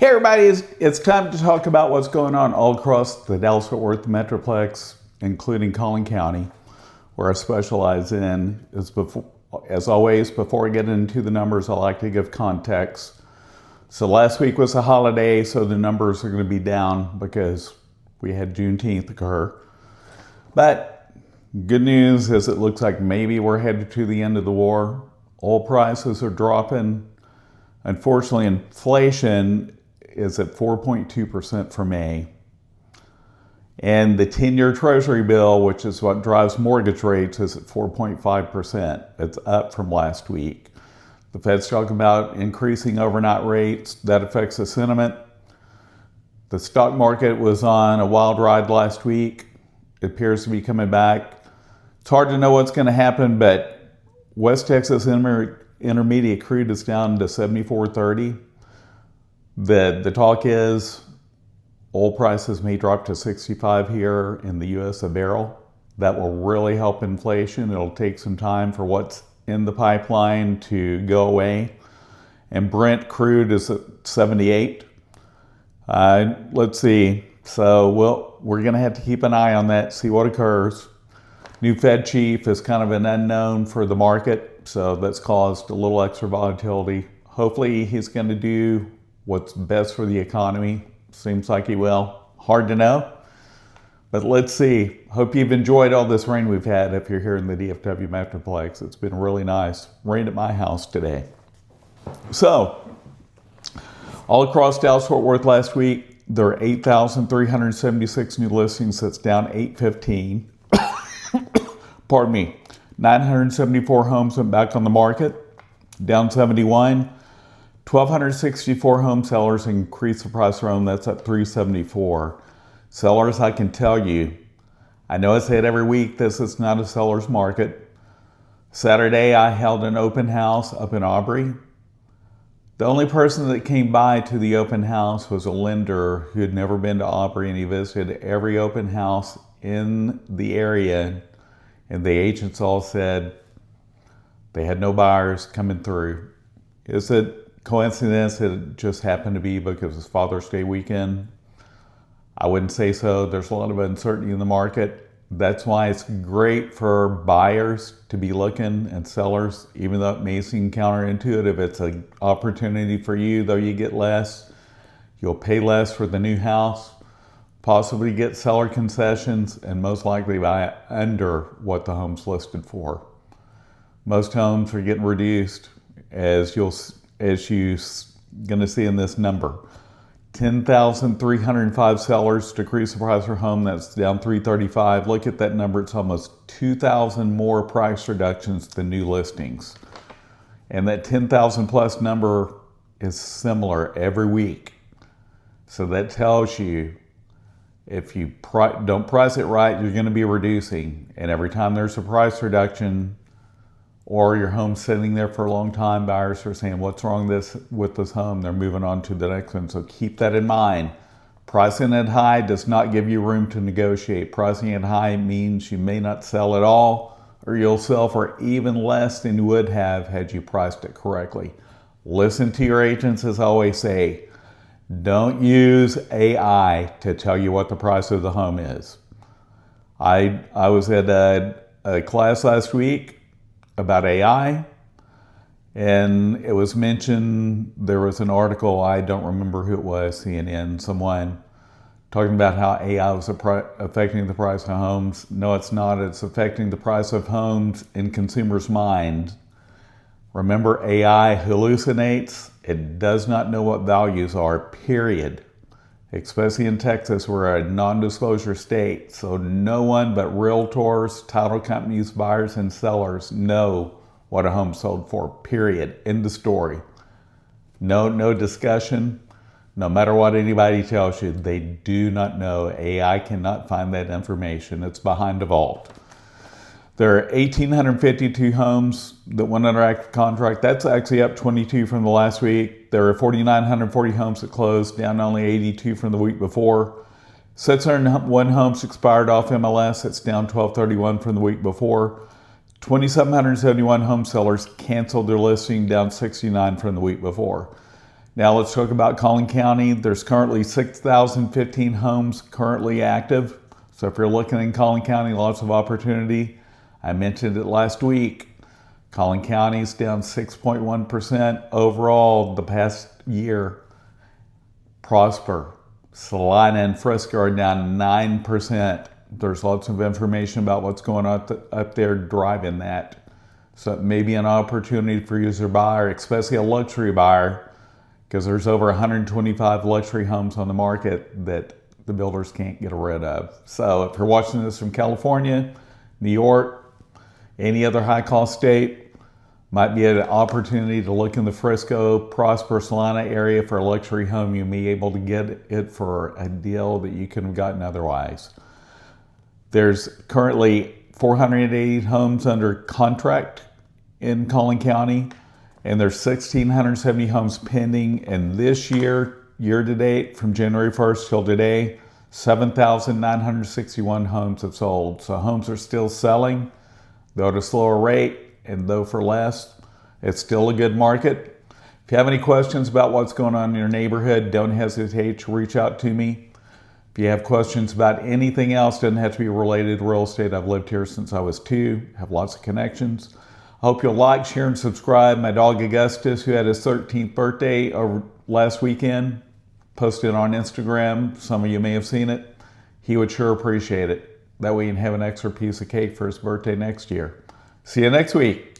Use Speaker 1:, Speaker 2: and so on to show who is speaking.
Speaker 1: Hey everybody, it's time to talk about what's going on all across the Dallas-Fort Worth Metroplex, including Collin County, where I specialize in. As always, before I get into the numbers, I like to give context. So last week was a holiday, so the numbers are going to be down because we had Juneteenth occur. But good news is it looks like maybe we're headed to the end of the war. Oil prices are dropping. Unfortunately, inflation is at 4.2% for May. And the 10-year Treasury bill, which is what drives mortgage rates, is at 4.5%. It's up from last week. The Fed's talking about increasing overnight rates. That affects the sentiment. The stock market was on a wild ride last week. It appears to be coming back. It's hard to know what's going to happen, but West Texas Intermediate crude is down to $74.30. The talk is oil prices may drop to $65 here in the U.S. a barrel. That will really help inflation. It'll take some time for what's in the pipeline to go away. And Brent crude is at 78. Let's see. So we're going to have to keep an eye on that, see what occurs. New Fed chief is kind of an unknown for the market, so that's caused a little extra volatility. Hopefully he's going to do what's best for the economy. Seems like he will. Hard to know, but let's see. Hope you've enjoyed all this rain we've had if you're here in the DFW Metroplex. It's been really nice. Rained at my house today. So, all across Dallas-Fort Worth last week, there are 8,376 new listings. That's down 815. Pardon me. 974 homes went back on the market, down 71. 1,264 home sellers increased the price of their home. That's at 374. Sellers, I can tell you, I know I say it every week, this is not a seller's market. Saturday, I held an open house up in Aubrey. The only person that came by to the open house was a lender who had never been to Aubrey, and he visited every open house in the area, and the agents all said they had no buyers coming through. Is it coincidence it just happened to be because it's Father's Day weekend? I wouldn't say so. There's a lot of uncertainty in the market. That's why it's great for buyers to be looking and sellers, even though it may seem counterintuitive. It's an opportunity for you, though you get less. You'll pay less for the new house, possibly get seller concessions, and most likely buy under what the home's listed for. Most homes are getting reduced, as you're going to see in this number. 10,305 sellers decrease the price of their home. That's down 335. Look at that number. It's almost 2,000 more price reductions than new listings. And that 10,000 plus number is similar every week. So that tells you if you don't price it right, you're going to be reducing. And every time there's a price reduction, or your home's sitting there for a long time, buyers are saying, what's wrong with this home? They're moving on to the next one. So keep that in mind. Pricing it high does not give you room to negotiate. Pricing it high means you may not sell at all, or you'll sell for even less than you would have had you priced it correctly. Listen to your agents, as I always say. Don't use AI to tell you what the price of the home is. I was at a class last week about AI, and it was mentioned, there was an article, I don't remember who it was, CNN, someone, talking about how AI was affecting the price of homes. No, it's not. It's affecting the price of homes in consumers' minds. Remember, AI hallucinates. It does not know what values are, period. Especially in Texas, we're a non-disclosure state, so no one but realtors, title companies, buyers, and sellers know what a home sold for, period. End of story. No discussion. No matter what anybody tells you, they do not know. AI cannot find that information. It's behind a vault. There are 1,852 homes that went under active contract. That's actually up 22 from the last week. There are 4,940 homes that closed, down only 82 from the week before. 601 homes expired off MLS. That's down 1,231 from the week before. 2,771 home sellers canceled their listing, down 69 from the week before. Now let's talk about Collin County. There's currently 6,015 homes currently active. So if you're looking in Collin County, lots of opportunity. I mentioned it last week. Collin County is down 6.1% overall the past year. Prosper, Salina, and Frisco are down 9%. There's lots of information about what's going on up there driving that. So it may be an opportunity for you as a buyer, especially a luxury buyer, because there's over 125 luxury homes on the market that the builders can't get rid of. So if you're watching this from California, New York, any other high-cost state, might be an opportunity to look in the Frisco, Prosper, Salina area for a luxury home. You may be able to get it for a deal that you couldn't have gotten otherwise. There's currently 480 homes under contract in Collin County, and there's 1,670 homes pending. And this year to date, from January 1st till today, 7,961 homes have sold. So homes are still selling, though at a slower rate, and though for less. It's still a good market. If you have any questions about what's going on in your neighborhood, don't hesitate to reach out to me. If you have questions about anything else, doesn't have to be related to real estate. I've lived here since I was 2, have lots of connections. I hope you'll like, share, and subscribe. My dog Augustus, who had his 13th birthday over last weekend, posted on Instagram. Some of you may have seen it. He would sure appreciate it. That way you can have an extra piece of cake for his birthday next year. See you next week.